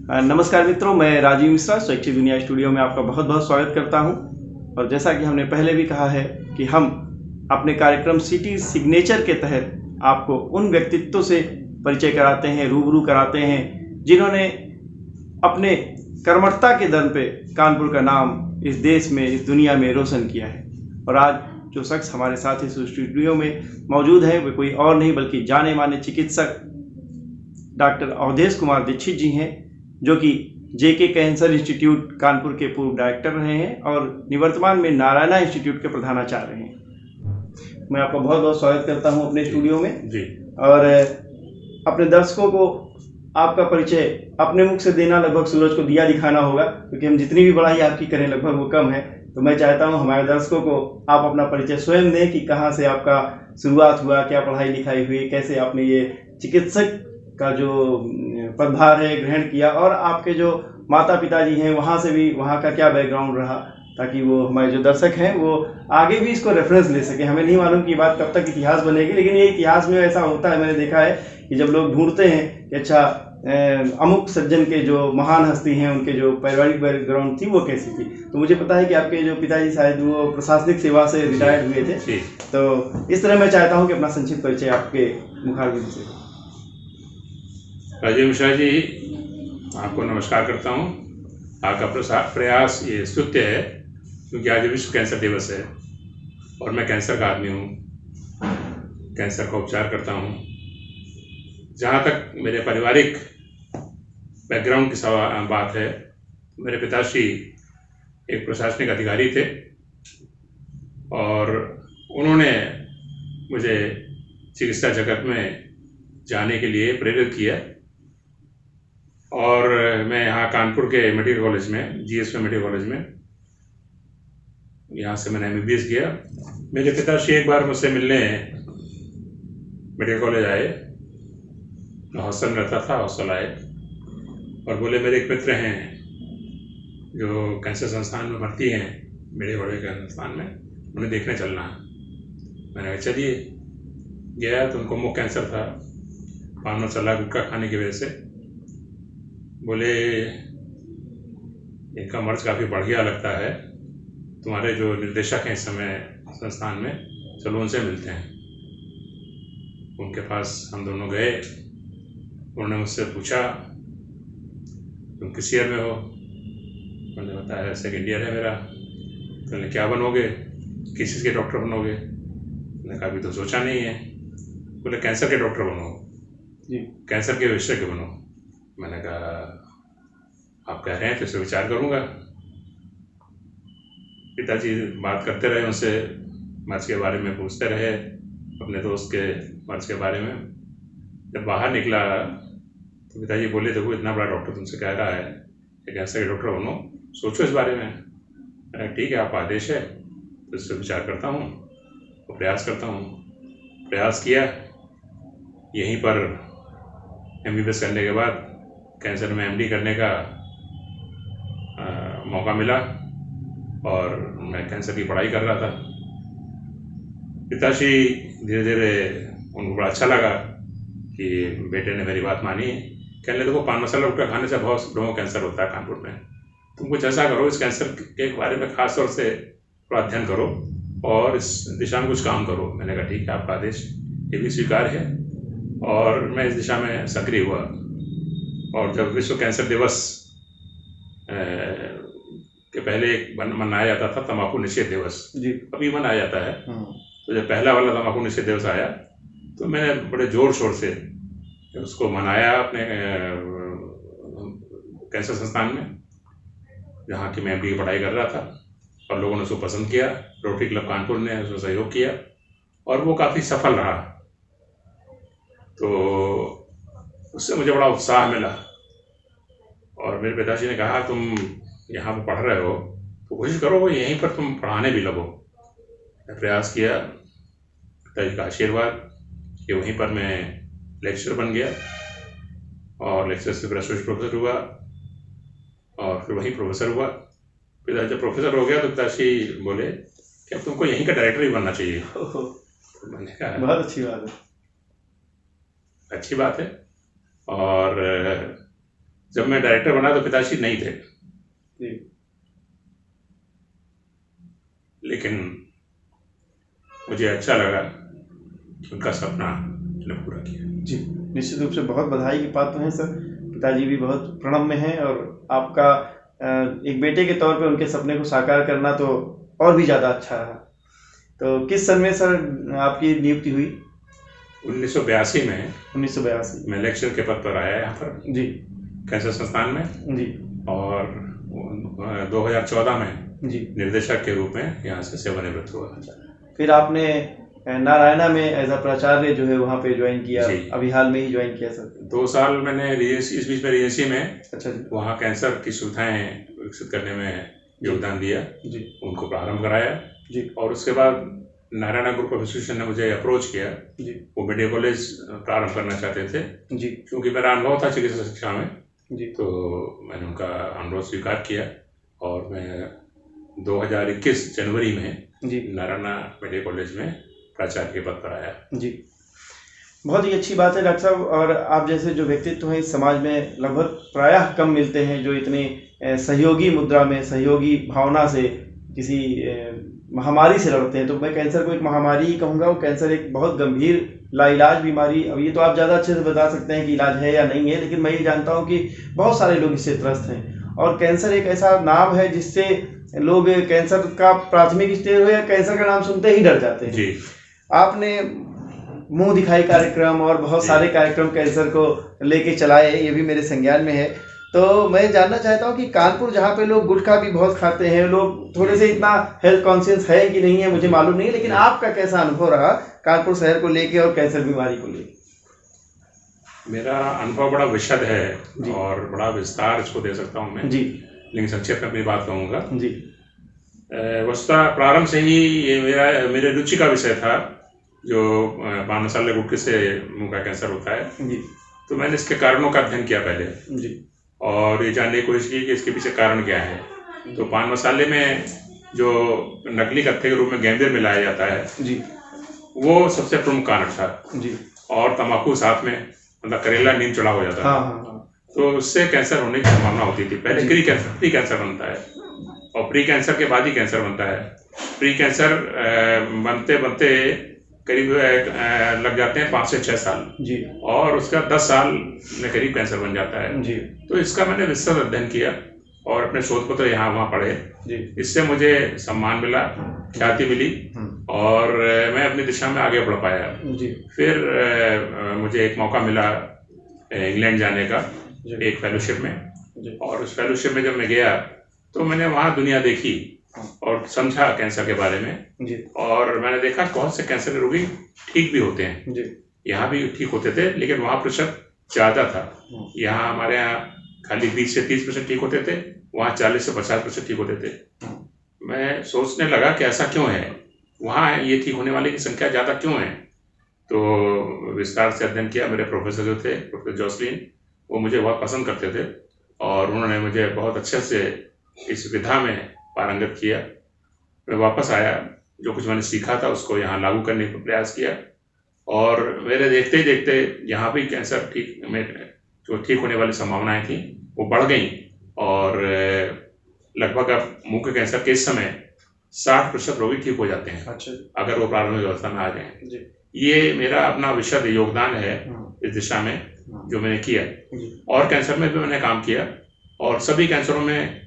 नमस्कार मित्रों, मैं राजीव मिश्रा स्वैच्छिक दुनिया स्टूडियो में आपका बहुत बहुत स्वागत करता हूं। और जैसा कि हमने पहले भी कहा है कि हम अपने कार्यक्रम सिटी सिग्नेचर के तहत आपको उन व्यक्तित्वों से परिचय कराते हैं, रूबरू कराते हैं, जिन्होंने अपने कर्मठता के दम पे कानपुर का नाम इस देश में, इस दुनिया में रोशन किया है। और आज जो शख्स हमारे साथ इस स्टूडियो में मौजूद हैं वे कोई और नहीं बल्कि जाने माने चिकित्सक डॉक्टर अवधेश कुमार दीक्षित जी हैं, जो कि जेके कैंसर इंस्टीट्यूट कानपुर के पूर्व डायरेक्टर रहे हैं और निवर्तमान में नारायणा इंस्टीट्यूट के प्रधानाचार्य हैं। मैं आपका बहुत बहुत स्वागत करता हूं अपने स्टूडियो में जी। और अपने दर्शकों को आपका परिचय अपने मुख से देना लगभग सूरज को दिया दिखाना होगा, क्योंकि हम जितनी भी बड़ाई आपकी करें लगभग वो कम है। तो मैं चाहता हूं हमारे दर्शकों को आप अपना परिचय स्वयं दें कि कहाँ से आपका शुरुआत हुआ, क्या पढ़ाई लिखाई हुई, कैसे आपने ये चिकित्सक का जो पदभार है ग्रहण किया, और आपके जो माता पिताजी हैं वहाँ से भी वहाँ का क्या बैकग्राउंड रहा, ताकि वो हमारे जो दर्शक हैं वो आगे भी इसको रेफरेंस ले सके। हमें नहीं मालूम कि बात कब तक इतिहास बनेगी, लेकिन ये इतिहास में ऐसा होता है, मैंने देखा है कि जब लोग ढूंढते हैं कि अच्छा अमुक सज्जन के जो महान हस्ती हैं उनके जो पारिवारिक बैकग्राउंड थी वो कैसी थी, तो मुझे पता है कि आपके जो पिताजी शायद वो प्रशासनिक सेवा से रिटायर्ड हुए थे। तो इस तरह मैं चाहता हूँ कि अपना संक्षिप्त परिचय आपके मुखारबिंद से। राजीव मिश्रा जी, आपको नमस्कार करता हूँ। आपका प्रयास ये स्तुत्य है, क्योंकि आज विश्व कैंसर दिवस है और मैं कैंसर का आदमी हूँ, कैंसर का उपचार करता हूँ। जहाँ तक मेरे पारिवारिक बैकग्राउंड की बात है, मेरे पिताश्री एक प्रशासनिक अधिकारी थे और उन्होंने मुझे चिकित्सा जगत में जाने के लिए प्रेरित किया। और मैं यहाँ कानपुर के मेडिकल कॉलेज में, जीएसपी मेडिकल कॉलेज में, यहाँ से मैंने एमबीबीएस किया। मेरे पिताश्री एक बार मुझसे मिलने मेडिकल कॉलेज आए, मैं हॉस्टल में रहता था, हॉस्टल आए और बोले मेरे एक मित्र हैं जो कैंसर संस्थान में भर्ती हैं, मेडिकल कॉलेज के संस्थान में, उन्हें देखने चलना है। मैंने कहा चलिए। गया तो उनको मुख कैंसर था, पान मसाला गुटखा खाने की वजह से। बोले इनका मर्ज काफ़ी बढ़िया लगता है, तुम्हारे जो निर्देशक हैं इस समय संस्थान में, चलो उनसे मिलते हैं। उनके पास हम दोनों गए। उन्होंने मुझसे पूछा तुम किस ईयर में हो? मैंने बताया सेकेंड ईयर है मेरा। तो उन्होंने क्या बनोगे, किस चीज़ के डॉक्टर बनोगे? मैंने कहा अभी तो सोचा नहीं है। बोले कैंसर के डॉक्टर बनो, कैंसर के विशेषज्ञ बनो। मैंने कहा आप कह रहे हैं तो इस पर विचार करूँगा। पिताजी बात करते रहे, उनसे मर्ज के बारे में पूछते रहे, अपने दोस्त के मर्ज के बारे में। जब बाहर निकला तो पिताजी बोले देखो इतना बड़ा डॉक्टर तुमसे कह रहा है कि कैंसर के डॉक्टर बनो, सोचो इस बारे में। मैंने ठीक है, आप आदेश है तो इस पर विचार करता हूँ और प्रयास करता हूँ। प्रयास किया। यहीं पर एमबीबीएस करने के बाद कैंसर में एमडी करने का मौका मिला और मैं कैंसर की पढ़ाई कर रहा था। पिताश्री धीरे धीरे, उनको बड़ा अच्छा लगा कि बेटे ने मेरी बात मानी। कहने लगे देखो पान मसाला गुटखा खाने से बहुत लोगों को कैंसर होता है कानपुर में, तुम कुछ ऐसा करो, इस कैंसर के बारे में खास तौर से थोड़ा अध्ययन करो और इस दिशा में कुछ काम करो। मैंने कहा ठीक है, आपका आदेश, ये भी स्वीकार है। और मैं इस दिशा में सक्रिय हुआ। और जब विश्व कैंसर दिवस के पहले एक मनाया जाता था तंबाकू निषेध दिवस, अभी मनाया जाता है। तो जब पहला वाला तंबाकू निषेध दिवस आया तो मैंने बड़े जोर शोर से उसको मनाया अपने कैंसर संस्थान में, जहाँ की मैं एमडी की पढ़ाई कर रहा था। और लोगों ने उसको पसंद किया, रोटरी क्लब कानपुर ने उसमें सहयोग किया और वो काफ़ी सफल रहा। तो उससे मुझे बड़ा उत्साह मिला। और मेरे पिताजी ने कहा तुम यहाँ पर पढ़ रहे हो तो कोशिश करो यहीं पर तुम पढ़ाने भी लगो। मैं प्रयास किया, पिताजी का आशीर्वाद कि वहीं पर मैं लेक्चर बन गया और लेक्चर से फिर एसोसिएट प्रोफेसर हुआ और फिर वहीं प्रोफेसर हुआ। पिताजी जब प्रोफेसर हो गया तो पिताजी बोले कि अब तुमको यहीं का डायरेक्टर ही बनना चाहिए। तो मैंने कहा बहुत अच्छी बात है। अच्छी बात है। और जब मैं डायरेक्टर बना तो पिताजी नहीं थे, जी लेकिन मुझे अच्छा लगा कि उनका सपना मैंने पूरा किया। जी, निश्चित रूप से बहुत बधाई की पात्र हैं सर। पिताजी भी बहुत प्रणव में हैं और आपका एक बेटे के तौर पे उनके सपने को साकार करना तो और भी ज़्यादा अच्छा रहा। तो किस सन में सर आपकी नियुक्ति हुई? 1982 में 1982 मैं लेक्चर के पद पर आया यहाँ पर जी कैंसर संस्थान में, जी और 2014 में जी। निर्देशक के रूप में यहाँ से सेवानिवृत्त हुआ। फिर आपने नारायणा में एज अ प्राचार्य जो है वहाँ पे ज्वाइन किया, जी। अभी हाल में ही ज्वाइन किया सर? 2 साल मैंने इस बीच में रीजेंसी में अच्छा जी वहाँ कैंसर की सुविधाएं विकसित करने में योगदान दिया, जी उनको प्रारंभ कराया जी और उसके बाद नारायणा ग्रुप ऑफ इंस्टीट्यूशन ने मुझे अप्रोच किया, जी वो मेडिकल कॉलेज प्रारंभ करना चाहते थे जी क्योंकि मेरा अनुभव था चिकित्सा शिक्षा में, जी तो मैंने उनका अनुरोध स्वीकार किया और मैं 2021 जनवरी में जी नारायणा मेडिकल कॉलेज में प्राचार्य के पद पर आया। जी। बहुत ही अच्छी बात है डॉक्टर साहब, और आप जैसे जो व्यक्तित्व हैं इस समाज में लगभग प्रायः कम मिलते हैं जो इतनी सहयोगी मुद्रा में, सहयोगी भावना से किसी महामारी से लड़ते हैं। तो मैं कैंसर को एक महामारी ही कहूँगा। वो कैंसर एक बहुत गंभीर लाइलाज बीमारी, अब ये तो आप ज़्यादा अच्छे से बता सकते हैं कि इलाज है या नहीं है, लेकिन मैं ये जानता हूँ कि बहुत सारे लोग इससे त्रस्त हैं। और कैंसर एक ऐसा नाम है जिससे लोग कैंसर का प्राथमिक स्टेज हो या कैंसर का नाम सुनते ही डर जाते हैं। जी। आपने मुंह दिखाई कार्यक्रम और बहुत सारे कार्यक्रम कैंसर को लेके चलाए, ये भी मेरे संज्ञान में है। तो मैं जानना चाहता हूँ कि कानपुर जहाँ पे लोग गुटखा भी बहुत खाते हैं, लोग थोड़े से इतना हेल्थ कॉन्शियस है कि नहीं है मुझे मालूम नहीं है, लेकिन आपका कैसा अनुभव रहा कानपुर शहर को लेके और कैंसर बीमारी को लेके? मेरा अनुभव बड़ा विशद है और बड़ा विस्तार इसको दे सकता हूँ मैं जी, लेकिन संक्षेप में अपनी बात कहूँगा जी वस्तुतः प्रारंभ से ही ये मेरे रुचि का विषय था, जो पान मसाले गुटखे से मुंह का कैंसर होता है जी तो मैंने इसके कारणों का अध्ययन किया पहले जी और ये जानने की कोशिश की कि इसके पीछे कारण क्या है। तो पान मसाले में जो नकली कत्थे के रूप में गेंदे मिलाया जाता है जी वो सबसे प्रमुख कारण था जी। और तंबाकू साथ में, मतलब करेला नींद चढ़ा हो जाता था। हाँ। तो उससे कैंसर होने की संभावना होती थी। पहले प्री कैंसर बनता है और प्री कैंसर के बाद ही कैंसर बनता है। प्री कैंसर बनते बनते करीब लग जाते हैं 5 से 6 साल जी, और उसका 10 साल में करीब कैंसर बन जाता है जी तो इसका मैंने विस्तृत अध्ययन किया और अपने शोध पत्र यहाँ वहाँ पढ़े जी। इससे मुझे सम्मान मिला, ख्याति मिली और मैं अपनी दिशा में आगे बढ़ पाया जी। फिर मुझे एक मौका मिला इंग्लैंड जाने का एक फेलोशिप में और उस फेलोशिप में जब मैं गया तो मैंने वहाँ दुनिया देखी और समझा कैंसर के बारे में जी। और मैंने देखा बहुत से कैंसर के रोगी ठीक भी होते हैं जी। यहाँ भी ठीक होते थे लेकिन वहाँ प्रतिशत ज़्यादा था। यहाँ हमारे यहाँ खाली 20 से 30% ठीक होते थे, वहाँ 40 से 50% ठीक होते थे। मैं सोचने लगा कि ऐसा क्यों है, वहाँ ये ठीक होने वाले की संख्या ज़्यादा क्यों है। तो विस्तार से अध्ययन किया। मेरे प्रोफेसर जो थे प्रोफेसर जॉसलिन, वो मुझे बहुत पसंद करते थे और उन्होंने मुझे बहुत अच्छे से इस विधा में पारंगत किया। मैं वापस आया, जो कुछ मैंने सीखा था उसको यहाँ लागू करने का प्रयास किया और मेरे देखते ही देखते यहाँ भी कैंसर जो ठीक होने वाली संभावनाएं थी वो बढ़ गई और लगभग अब मुंह के कैंसर के इस समय 60% रोगी ठीक हो जाते हैं। अच्छा। अगर वो प्रारंभिक अवस्था में आ जाए। जी। ये मेरा अपना विशद योगदान है इस दिशा में जो मैंने किया और कैंसर में भी मैंने काम किया और सभी कैंसरों में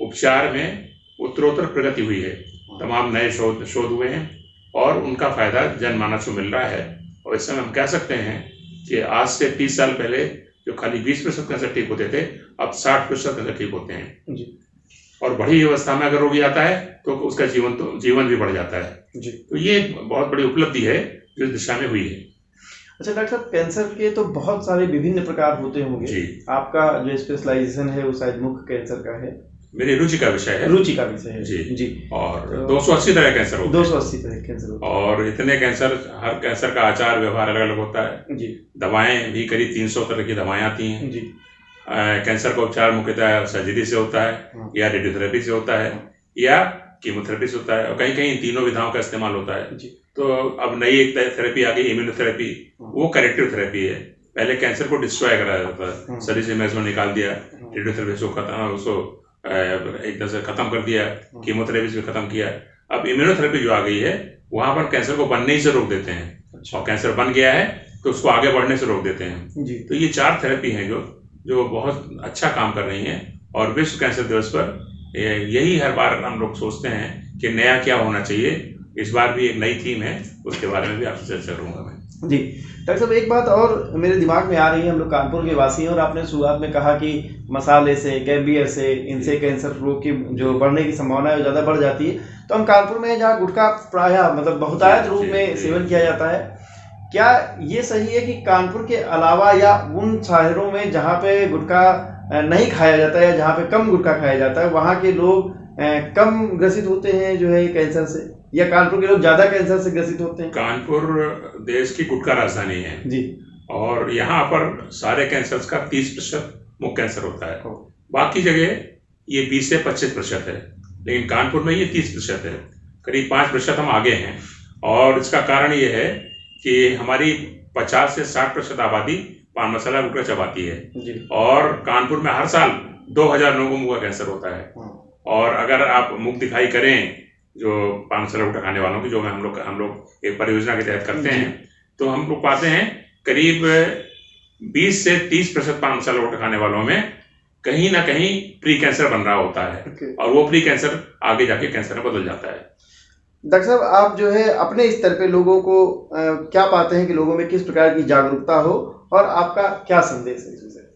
उपचार में उत्तरोत्तर प्रगति हुई है। तमाम नए शोध हुए हैं और उनका फायदा जनमानस को मिल रहा है और इस समय हम कह सकते हैं कि आज से 30 साल पहले जो खाली 20% कैंसर ठीक होते थे, अब 60% कैंसर ठीक होते हैं जी। और बड़ी अवस्था में अगर रोगी आता है तो उसका जीवन भी बढ़ जाता है जी। तो ये बहुत बड़ी उपलब्धि है जो इस दिशा में हुई है। अच्छा डॉक्टर साहब, कैंसर के तो बहुत सारे विभिन्न प्रकार होते होंगे जी। आपका जो स्पेशलाइजेशन है वो शायद मुख्य कैंसर का है, मेरी रुचि का विषय है। रुचि का विषय है जी जी। और 280 तरह कैंसर होते हैं। 280 तरह कैंसर होते और इतने कैंसर, हर कैंसर का आचार व्यवहार अलग अलग होता है जी। दवाएं भी करीब 300 तरह की दवाएं आती हैं जी। कैंसर का उपचार मुख्यतः सर्जरी से होता है या रेडियोथेरेपी से होता है या कीमोथेरेपी से होता है और कहीं कहीं तीनों विधाओं का इस्तेमाल होता है। जी। तो अब नई एक थेरेपी आ गई इम्यूनोथेरेपी, वो करेक्टिव थेरेपी है पहले कैंसर को डिस्ट्रॉय करा जाता था, शरीर से मैक्सिमम निकाल दिया, रेडियोथेरेपी से उसको एक तरह से खत्म कर दिया, कीमोथेरेपी से खत्म किया। अब इम्यूनोथेरेपी जो आ गई है वहां पर कैंसर को बनने ही से रोक देते हैं। और कैंसर बन गया है तो उसको आगे बढ़ने से रोक देते हैं। तो ये 4 थेरेपी हैं जो बहुत अच्छा काम कर रही हैं। और विश्व कैंसर दिवस पर यही हर बार हम लोग सोचते हैं कि नया क्या होना चाहिए। इस बार भी एक नई थीम है, उसके बारे में भी आपसे चर्चा करूंगा मैं। जी डॉक्टर साहब, एक बात और मेरे दिमाग में आ रही है। हम लोग कानपुर के वासी हैं और आपने शुरुआत में कहा कि मसाले से, गैम्बियर से, इनसे कैंसर रोग की जो बढ़ने की संभावना है ज़्यादा बढ़ जाती है। तो हम कानपुर में जहाँ गुटखा प्रायः मतलब बहुतायत रूप में सेवन किया जाता है, क्या ये सही है कि कानपुर के अलावा या उन शहरों में जहाँ पे गुटखा नहीं खाया जाता है या जहाँ पे कम गुटखा खाया जाता है वहाँ के लोग कम ग्रसित होते हैं जो है कैंसर से, या कानपुर के लोग ज्यादा कैंसर से ग्रसित होते हैं? कानपुर देश की गुटखा राजधानी है जी, और यहाँ पर सारे कैंसर का 30% मुख्य कैंसर होता है। बाकी जगह ये 20 से 25% है, लेकिन कानपुर में ये 30% है। करीब 5% हम आगे हैं। और इसका कारण ये है कि हमारी 50 से 60% आबादी पान मसाला गुटखा चबाती है। और कानपुर में हर साल 2000 लोगों को मुंह का कैंसर होता है। और अगर आप मुख दिखाई करें जो पान मसाला गुटखा खाने वालों की, जो हम लोग एक परियोजना के तहत करते हैं, तो हम लोग पाते हैं करीब 20 से 30% पान मसाला गुटखा खाने वालों में कहीं ना कहीं प्री कैंसर बन रहा होता है। और वो प्री कैंसर आगे जाके कैंसर में बदल जाता है। डॉक्टर साहब, आप जो है अपने स्तर पे लोगों को क्या पाते हैं कि लोगों में किस प्रकार की जागरूकता हो, और आपका क्या संदेश है इस विषय?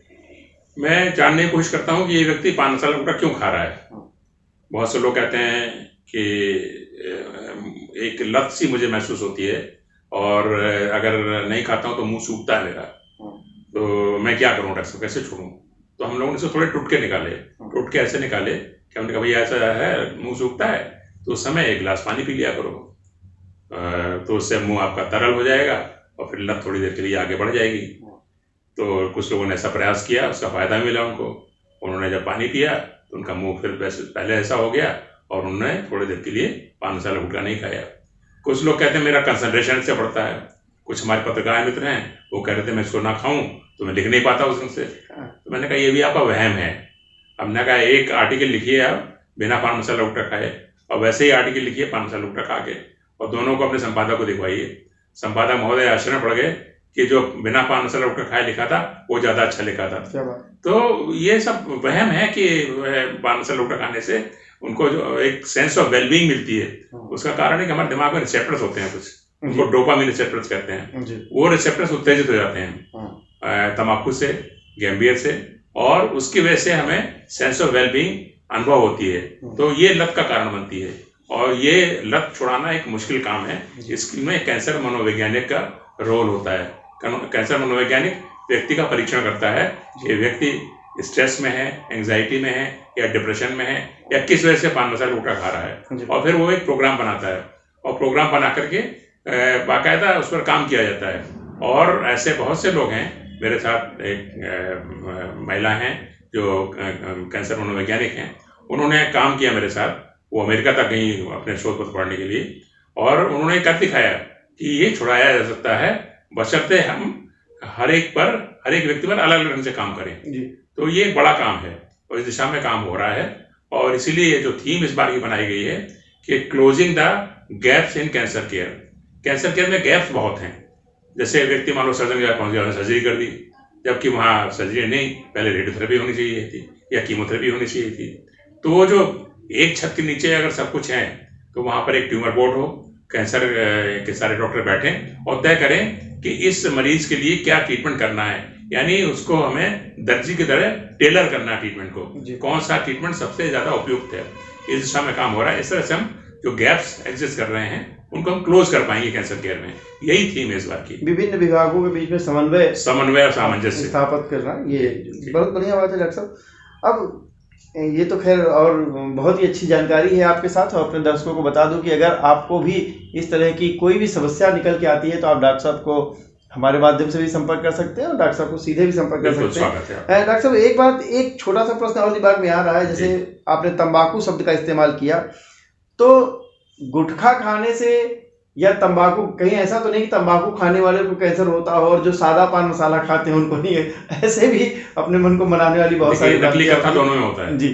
मैं जानने की कोशिश करता हूँ कि ये व्यक्ति पान मसाला गुटखा क्यों खा रहा है। बहुत से लोग कहते हैं कि एक लत सी मुझे महसूस होती है और अगर नहीं खाता हूँ तो मुंह सूखता है मेरा, तो मैं क्या करूँ डॉक्टर साहब, कैसे छोड़ूं? तो हम लोगों ने थोड़े टुटके निकाले। टुटके ऐसे निकाले कि हमने कहा भैया ऐसा है, मुंह सूखता है तो उस समय 1 गिलास पानी पी लिया करो, तो उससे मुंह आपका तरल हो जाएगा और फिर लत थोड़ी देर के लिए आगे बढ़ जाएगी। तो कुछ लोगों ने ऐसा प्रयास किया, उसका फायदा मिला उनको। उन्होंने जब पानी पिया तो उनका मुंह फिर पहले ऐसा हो गया और उन्होंने थोड़ी देर के लिए पान मसाला गुटखा नहीं खाया। कुछ लोग कहते हैं मेरा कंसंट्रेशन से बढ़ता है। कुछ हमारे पत्रकार मित्र हैं, वो कह रहे थे मैं इसको ना खाऊं तो मैं लिख नहीं पाता उस ढंग से। तो मैंने कहा ये भी आपका वहम है। हमने कहा एक आर्टिकल लिखिए आप बिना पान मसाला गुटखा खाए, और वैसे ही आर्टिकल लिखिए पान मसाला गुटखा खा के, और दोनों को अपने संपादक को दिखवाइए। संपादक महोदय आश्चर्य पड़ गए कि जो बिना पान मसाला गुटखा खाए लिखा था वो ज्यादा अच्छा लिखा था। तो ये सब वहम है कि पान मसाला गुटखा खाने से उनको जो एक सेंस ऑफ वेलबींग मिलती है, उसका कारण है कि हमारे दिमाग में रिसेप्टर्स होते हैं कुछ, उनको डोपामिन रिसेप्टर्स कहते हैं। वो रिसेप्टर्स उत्तेजित हो जाते हैं तंबाकू से, गैम्बियर से, और उसकी वजह से हमें सेंस ऑफ वेलबींग अनुभव होती है। तो ये लत का कारण बनती है, और ये लत छुड़ाना एक मुश्किल काम है। इसमें कैंसर मनोवैज्ञानिक का रोल होता है। कैंसर मनोवैज्ञानिक व्यक्ति का परीक्षण करता है कि व्यक्ति स्ट्रेस में है, एंजाइटी में है, या डिप्रेशन में है, या किस वजह से पान मसाला गुटखा खा रहा है, और फिर वो एक प्रोग्राम बनाता है, और प्रोग्राम बना करके बाकायदा उस पर काम किया जाता है। और ऐसे बहुत से लोग हैं। मेरे साथ एक महिला हैं जो कैंसर मनोवैज्ञानिक हैं, उन्होंने काम किया मेरे साथ। वो अमेरिका तक गई अपने शोध पत्र पढ़ने के लिए, और उन्होंने कर दिखाया कि ये छुड़ाया जा सकता है बशर्ते हम हर एक व्यक्ति पर अलग अलग ढंग से काम करें। तो ये एक बड़ा काम है और इस दिशा में काम हो रहा है। और इसीलिए जो थीम इस बार की बनाई गई है कि closing the gaps in cancer care. Cancer care में गैप्स बहुत हैं। जैसे व्यक्ति मान लो सर्जन के पास पहुंच गया, सर्जरी कर दी, जबकि वहाँ सर्जरी नहीं, पहले रेडियोथेरेपी होनी चाहिए थी या कीमोथेरेपी होनी चाहिए थी। तो वो जो एक छत के नीचे अगर सब कुछ है तो वहाँ पर एक ट्यूमर बोर्ड हो, कैंसर के सारे डॉक्टर बैठें और तय करें कि इस मरीज के लिए क्या ट्रीटमेंट करना है। यानी उसको हमें दर्जी की तरह टेलर करना है ट्रीटमेंट को, कौन सा ट्रीटमेंट सबसे ज्यादा उपयुक्त है। इस दिशा में काम हो रहा है। इस तरह से हम जो गैप्स एग्जिस्ट कर रहे हैं उनको हम क्लोज कर पाएंगे कैंसर केयर में। यही थीम है इस बार की। विभिन्न विभागों के बीच में समन्वय और सामंजस्य स्थापित करना, ये बहुत बढ़िया बात है डॉक्टर साहब। अब ये तो खैर और बहुत ही अच्छी जानकारी है आपके साथ, और अपने दर्शकों को बता दूं कि अगर आपको भी इस तरह की कोई भी समस्या निकल के आती है तो आप डॉक्टर साहब को हमारे माध्यम से भी संपर्क कर सकते हैं और डॉक्टर साहब को सीधे भी संपर्क कर सकते हैं। डॉक्टर साहब, एक बात, एक छोटा सा प्रश्न और दिमाग में आ रहा है। जैसे आपने तंबाकू शब्द का इस्तेमाल किया, तो गुटखा खाने से या तंबाकू, कहीं ऐसा तो नहीं कि तंबाकू खाने वाले को कैंसर होता हो और जो सादा पान मसाला खाते हैं उनको नहीं है? ऐसे भी अपने मन को मनाने वाली बहुत सारी नकली कथा दोनों में होता है जी।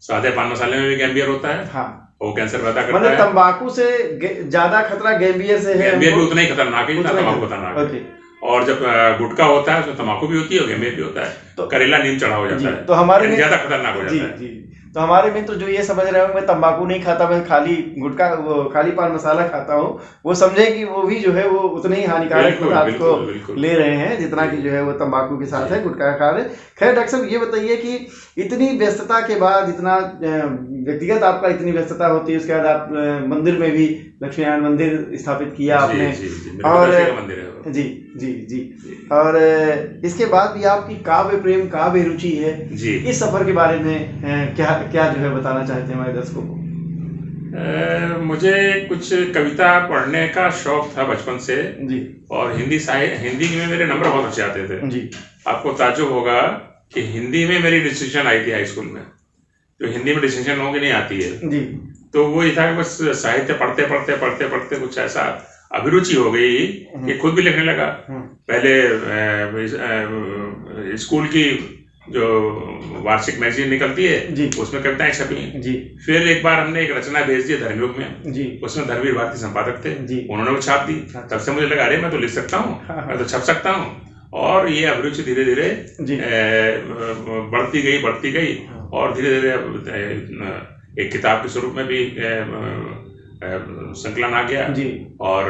सादे पान मसाले में भी गैम्बियर होता है, हाँ, वो कैंसर पैदा करता मतलब है। तंबाकू से ज्यादा खतरा गैम्बियर से है? गैम्बियर भी उतना ही खतरनाक है जितना तंबाकू खतरनाक है। ओके। और जब गुटखा होता है उसमें तंबाकू भी होती है और गैम्बियर भी होता है, तो करेला नीम चढ़ा हो जाता है, तो हमारे में ज्यादा खतरनाक हो जाता है। जी। तो हमारे मित्र जो ये समझ रहे हो मैं तंबाकू नहीं खाता, मैं खाली गुटखा वो खाली पान मसाला खाता हूँ, वो समझे कि वो भी जो है वो उतने ही हानिकारक पदार्थ को ले रहे हैं जितना कि जो है वो तंबाकू के साथ है, गुटखा खा रहे। खैर डॉक्टर साहब ये बताइए कि इतनी व्यस्तता के बाद, इतना व्यक्तिगत आपका इतनी व्यस्तता होती है, उसके बाद आप मंदिर में भी लक्ष्मीनारायण मंदिर स्थापित किया आपने, और जी, और इसके बाद भी आपकी काव्य प्रेम, काव्य रुचि है जी। इस सफर के बारे में क्या जो है बताना चाहते हैं हमारे दर्शकों को? मुझे कुछ कविता पढ़ने का शौक था बचपन से जी, और हिंदी में मेरे नंबर बहुत अच्छे आते थे जी। आपको ताज्जुब होगा कि हिंदी में मेरी डिस्टिंक्शन आई थी हाई स्कूल में, जो हिंदी में डिस्टिंक्शन लोगों की नहीं आती है जी। तो वो ये था कि बस साहित्य पढ़ते कुछ ऐसा अभिरुचि हो गई कि खुद भी लिखने लगा। पहले स्कूल की जो वार्षिक मैगजीन निकलती है जी, उसमें कविताएं छपी जी। फिर एक बार हमने एक रचना भेज दी धर्मयुग में जी, उसमें धर्मवीर भारती संपादक थे जी, उन्होंने वो छाप दी। तब से मुझे लगा अरे मैं तो लिख सकता हूँ, मैं तो छप सकता हूँ, और ये अभिरुचि धीरे धीरे बढ़ती गई और धीरे धीरे एक किताब के स्वरूप में भी संकलन आ गया जी, और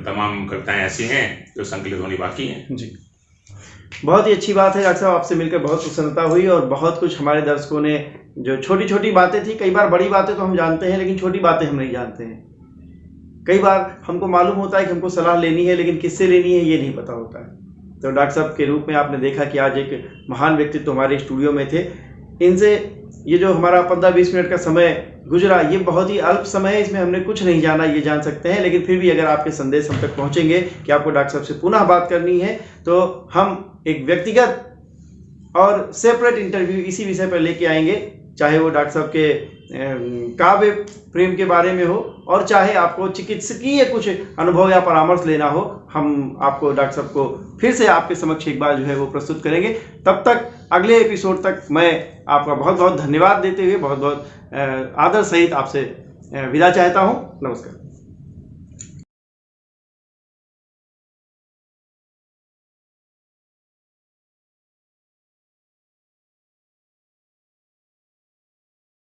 तमाम कविताएं ऐसी हैं जो संकलित होनी बाकी हैं जी। बहुत ही अच्छी बात है डॉक्टर साहब, आपसे मिलकर बहुत प्रसन्नता हुई, और बहुत कुछ हमारे दर्शकों ने जो छोटी छोटी बातें थी, कई बार बड़ी बातें तो हम जानते हैं लेकिन छोटी बातें हम नहीं जानते हैं। कई बार हमको मालूम होता है कि हमको सलाह लेनी है लेकिन किससे लेनी है ये नहीं पता होता है। तो डॉक्टर साहब के रूप में आपने देखा कि आज एक महान व्यक्तित्व हमारे स्टूडियो में थे, इनसे ये जो हमारा 15-20 मिनट का समय गुजरा ये बहुत ही अल्प समय है, इसमें हमने कुछ नहीं जाना ये जान सकते हैं, लेकिन फिर भी अगर आपके संदेश हम तक पहुंचेंगे कि आपको डॉक्टर साहब से पुनः बात करनी है तो हम एक व्यक्तिगत और सेपरेट इंटरव्यू इसी विषय पर लेके आएंगे, चाहे वो डॉक्टर साहब के काव्य प्रेम के बारे में हो और चाहे आपको चिकित्सकीय कुछ अनुभव या परामर्श लेना हो, हम आपको डॉक्टर साहब को फिर से आपके समक्ष एक बार जो है वो प्रस्तुत करेंगे। तब तक अगले एपिसोड तक मैं आपका बहुत बहुत धन्यवाद देते हुए बहुत बहुत आदर सहित आपसे विदा चाहता हूँ। नमस्कार।